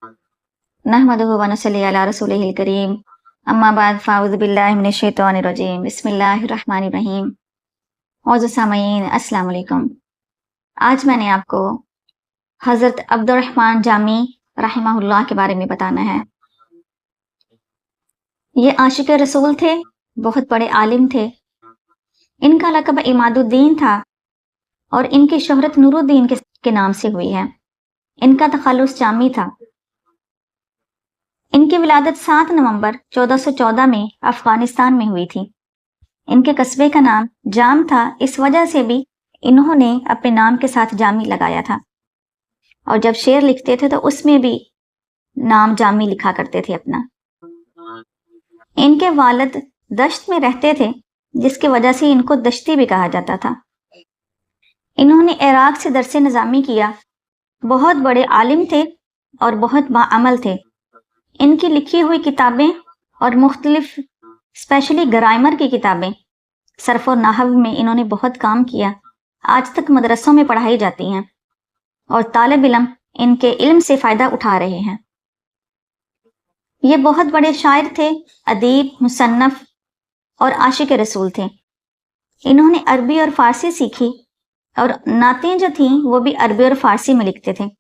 नहमदुहु व नसल्ली अला रसूलिहिल करीम अम्मा बाद फ़ाऊज़ु बिल्लाहि मिनश शैतानिर रजीम बिस्मिल्लाहिर रहमानिर रहीम। औज़ सामईन अस्सलाम वालेकुम। आज मैंने आपको हज़रत अब्दुर्रहमान जामी रहमहुल्लाह के बारे में बताना है। ये आशिक रसूल थे, बहुत बड़े आलिम थे। इनका लक़ब इमादुद्दीन था और इनकी शोहरत नूरुद्दीन के नाम से हुई है। इनका तखल्लुस जामी था। इनकी विलादत 7 नवंबर 1414 में अफगानिस्तान में हुई थी। इनके कस्बे का नाम जाम था, इस वजह से भी इन्होंने अपने नाम के साथ जामी लगाया था और जब शेर लिखते थे तो उसमें भी नाम जामी लिखा करते थे अपना। इनके वालिद दश्त में रहते थे, जिसकी वजह से इनको दश्ती भी कहा जाता था। इन्होंने इराक से दरसे निज़ामी किया। बहुत बड़े आलिम थे और बहुत बाअमल थे। इनकी लिखी हुई किताबें और मुख्तलिफ स्पेशली ग्रामर की किताबें, सर्फ और नाहव में इन्होंने बहुत काम किया। आज तक मदरसों में पढ़ाई जाती हैं और तालिब इल्म इनके इल्म से फ़ायदा उठा रहे हैं। ये बहुत बड़े शायर थे, अदीब, मुसन्नफ़ और आशिक रसूल थे। इन्होंने अरबी और फ़ारसी सीखी और नातें जो थीं वो भी अरबी और फ़ारसी में लिखते थे।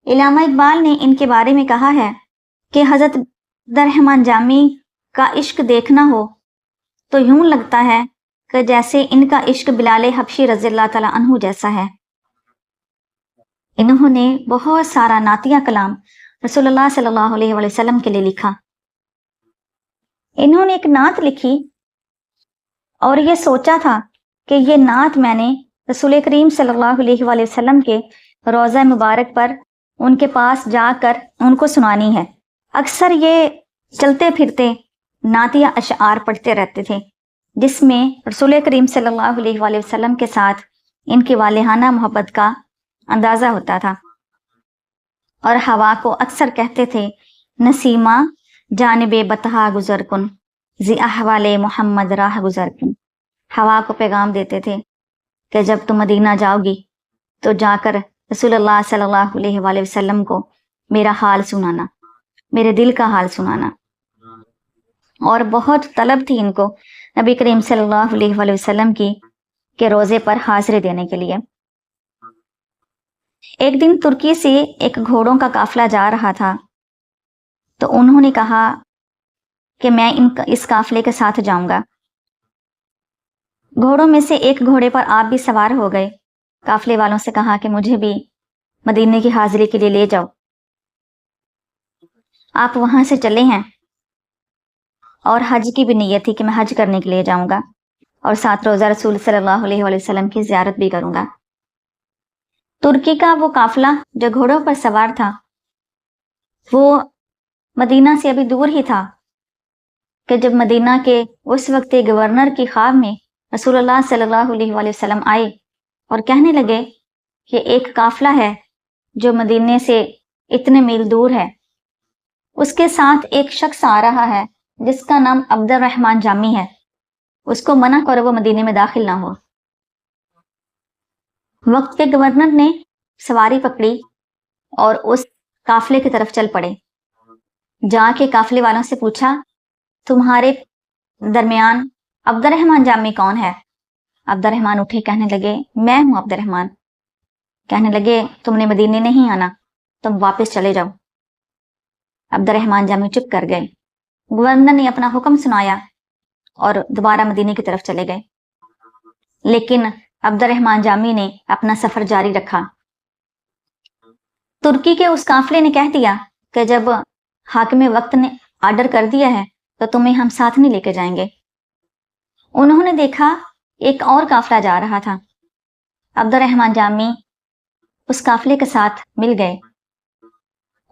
इल्लामा इकबाल ने इनके बारे में कहा है कि हज़रत अब्दुर्रहमान जामी का इश्क देखना हो तो यूं लगता है कि जैसे इनका इश्क बिलाल हबशी रज़ियल्लाहु तआला अन्हु जैसा है। इन्होंने बहुत सारा नातिया कलाम रसूलुल्लाह सल्लल्लाहु अलैहि वसल्लम के लिए लिखा। इन्होंने एक नात लिखी और ये सोचा था कि ये नात मैंने रसूल करीम सल्लल्लाहु अलैहि वसल्लम के रोज़ा मुबारक पर उनके पास जाकर उनको सुनानी है। अक्सर ये चलते फिरते नातिया अशआर पढ़ते रहते थे, जिसमें रसूल करीम सल्लल्लाहु अलैहि वसल्लम के साथ इनकी वालिहाना मोहब्बत का अंदाज़ा होता था। और हवा को अक्सर कहते थे, नसीमा जानिबे बतहा गुजर कुन जी अहवाले मोहम्मद राह गुजर कुन। हवा को पैगाम देते थे कि जब तुम मदीना जाओगी तो जाकर रसूलुल्लाह सल्लल्लाहु अलैहि वसल्लम को मेरा हाल सुनाना, मेरे दिल का हाल सुनाना। और बहुत तलब थी इनको नबी करीम सल्लल्लाहु अलैहि वसल्लम की के रोज़े पर हाज़िरी देने के लिए। एक दिन तुर्की से एक घोड़ों का काफिला जा रहा था, तो उन्होंने कहा कि मैं इस काफिले के साथ जाऊंगा। घोड़ों में से एक घोड़े पर आप भी सवार हो गए। काफिले वालों से कहा कि मुझे भी मदीने की हाजिरी के लिए ले जाओ। आप वहां से चले हैं और हज की भी नीयत थी कि मैं हज करने के लिए जाऊंगा और साथ रोज़ा रसूल सल्लल्लाहु अलैहि वसल्लम की ज़ियारत भी करूंगा। तुर्की का वो काफिला जो घोड़ों पर सवार था, वो मदीना से अभी दूर ही था कि जब मदीना के उस वक्त गवर्नर की ख्वाब में रसूलुल्लाह सल्लल्लाहु अलैहि वसल्लम आए और कहने लगे कि एक काफिला है जो मदीने से इतने मील दूर है, उसके साथ एक शख्स आ रहा है जिसका नाम अब्दुर्रहमान जामी है, उसको मना करो वो मदीने में दाखिल ना हो। वक्त के गवर्नर ने सवारी पकड़ी और उस काफिले की तरफ चल पड़े। जाके काफिले वालों से पूछा, तुम्हारे दरमियान अब्दुर्रहमान जामी कौन है? अब्दुर्रहमान उठे, कहने लगे, मैं हूं अब्दुर्रहमान। कहने लगे, तुमने मदीने नहीं आना, तुम वापस चले जाओ। अब्दुर्रहमान जामी चुप कर गए। गवर्नर ने अपना हुक्म सुनाया और दोबारा मदीने की तरफ चले गए, लेकिन अब्दुर्रहमान जामी ने अपना सफर जारी रखा। तुर्की के उस काफिले ने कह दिया कि जब हाकिम वक्त ने आर्डर कर दिया है तो तुम्हें हम साथ नहीं लेके जाएंगे। उन्होंने देखा एक और काफिला जा रहा था। अब्दुर्रहमान जामी उस काफिले के साथ मिल गए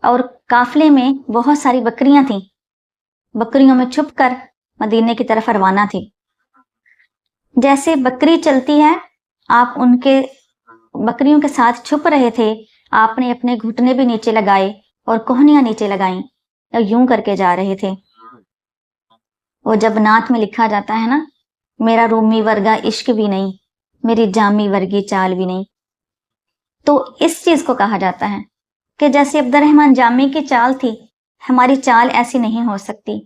और काफिले में बहुत सारी बकरियां थीं। बकरियों में छुपकर मदीने की तरफ रवाना थी। जैसे बकरी चलती है, आप उनके बकरियों के साथ छुप रहे थे। आपने अपने घुटने भी नीचे लगाए और कोहनियां नीचे लगाई और यूं करके जा रहे थे। वो जब नात में लिखा जाता है ना, मेरा रूमी वर्गा इश्क भी नहीं, मेरी जामी वर्गी चाल भी नहीं, तो इस चीज को कहा जाता है کہ جیسے عبد الرحمن جامی کی چال تھی، ہماری چال ایسی نہیں ہو سکتی،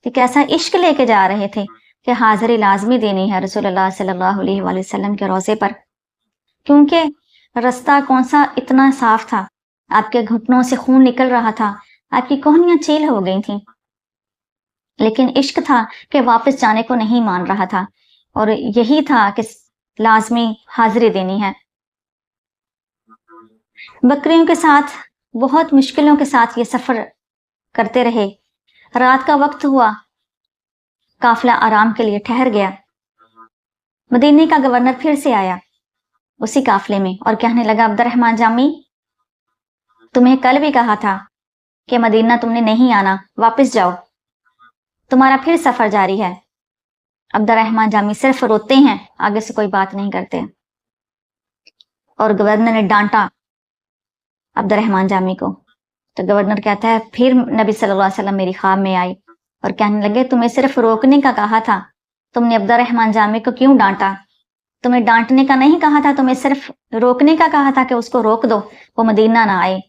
کہ کیسا عشق لے کے جا رہے تھے کہ حاضری لازمی دینی ہے رسول اللہ صلی اللہ علیہ وآلہ وسلم کے روضے پر، کیونکہ رستہ کون سا اتنا صاف تھا، آپ کے گھٹنوں سے خون نکل رہا تھا، آپ کی کوہنیاں چیل ہو گئی تھیں، لیکن عشق تھا کہ واپس جانے کو نہیں مان رہا تھا، اور یہی تھا کہ لازمی حاضری دینی ہے۔ بکریوں کے ساتھ بہت مشکلوں کے ساتھ یہ سفر کرتے رہے۔ رات کا وقت ہوا، قافلہ آرام کے لیے ٹھہر گیا۔ مدینے کا گورنر پھر سے آیا اسی قافلے میں اور کہنے لگا، عبد الرحمن جامی، تمہیں کل بھی کہا تھا کہ مدینہ تم نے نہیں آنا، واپس جاؤ، تمہارا پھر سفر جاری ہے۔ عبد الرحمن جامی صرف روتے ہیں، آگے سے کوئی بات نہیں کرتے، اور گورنر نے ڈانٹا عبد الرحمن جامی کو، تو گورنر کہتا ہے، پھر نبی صلی اللہ علیہ وسلم میری خواب میں آئی اور کہنے لگے، تمہیں صرف روکنے کا کہا تھا، تم نے عبد الرحمن جامی کو کیوں ڈانٹا؟ تمہیں ڈانٹنے کا نہیں کہا تھا، تمہیں صرف روکنے کا کہا تھا کہ اس کو روک دو، وہ مدینہ نہ آئے۔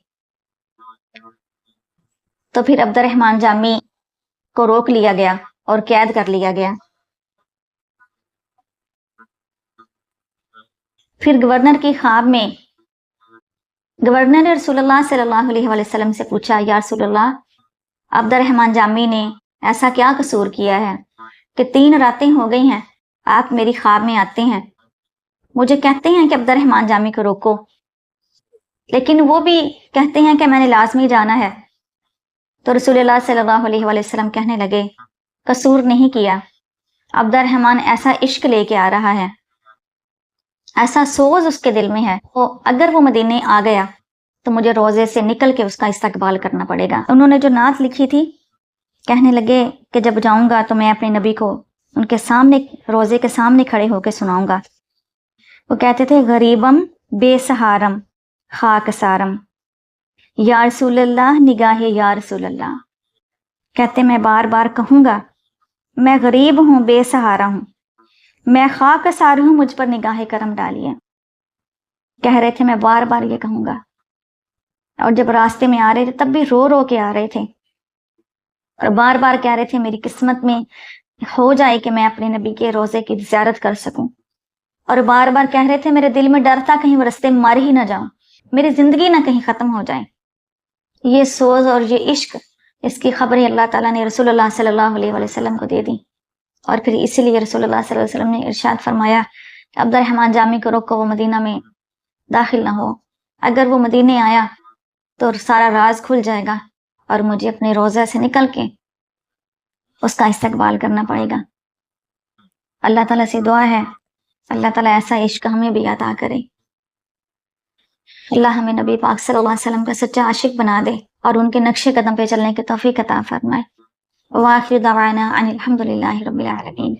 تو پھر عبد الرحمن جامی کو روک لیا گیا اور قید کر لیا گیا۔ پھر گورنر کی خواب میں گورنر نے رسول اللہ صلی اللہ علیہ وآلہ وسلم سے پوچھا، یا رسول اللہ، عبد الرحمن جامی نے ایسا کیا قصور کیا ہے کہ 3 راتیں ہو گئی ہیں آپ میری خواب میں آتے ہیں، مجھے کہتے ہیں کہ عبد الرحمن جامی کو روکو، لیکن وہ بھی کہتے ہیں کہ میں نے لازمی جانا ہے۔ تو رسول اللہ صلی اللہ علیہ وآلہ وسلم کہنے لگے، قصور نہیں کیا، عبد الرحمن ایسا عشق لے کے آ رہا ہے، ایسا سوز اس کے دل میں ہے، اگر وہ مدینے آ گیا تو مجھے روزے سے نکل کے اس کا استقبال کرنا پڑے گا۔ انہوں نے جو نعت لکھی تھی، کہنے لگے کہ جب جاؤں گا تو میں اپنے نبی کو ان کے سامنے، روزے کے سامنے کھڑے ہو کے سناؤں گا۔ وہ کہتے تھے، غریبم بے سہارم خاک سارم، یا رسول اللہ نگاہ یا رسول اللہ، کہتے میں بار بار کہوں گا، میں غریب ہوں، بے سہارا ہوں، میں خاک سار ہوں، مجھ پر نگاہ کرم ڈالیے۔ کہہ رہے تھے میں بار بار یہ کہوں گا، اور جب راستے میں آ رہے تھے تب بھی رو رو کے آ رہے تھے، اور بار بار کہہ رہے تھے میری قسمت میں ہو جائے کہ میں اپنے نبی کے روزے کی زیارت کر سکوں، اور بار بار کہہ رہے تھے میرے دل میں ڈر تھا کہیں وہ رستے میں مر ہی نہ جاؤں، میری زندگی نہ کہیں ختم ہو جائے۔ یہ سوز اور یہ عشق، اس کی خبریں اللہ تعالیٰ نے رسول اللہ صلی اللہ علیہ وآلہ وسلم کو دے دی، اور پھر اسی لیے رسول اللہ صلی اللہ علیہ وسلم نے ارشاد فرمایا کہ عبد الرحمن جامی کو روکو، وہ مدینہ میں داخل نہ ہو، اگر وہ مدینے آیا تو سارا راز کھل جائے گا اور مجھے اپنے روزہ سے نکل کے اس کا استقبال کرنا پڑے گا۔ اللہ تعالیٰ سے دعا ہے اللہ تعالیٰ ایسا عشق ہمیں بھی عطا کرے، اللہ ہمیں نبی پاک صلی اللہ علیہ وسلم کا سچا عاشق بنا دے اور ان کے نقش قدم پہ چلنے کی توفیق عطا فرمائے۔ وآخر دعوانا ان الحمد للہ رب العالمین۔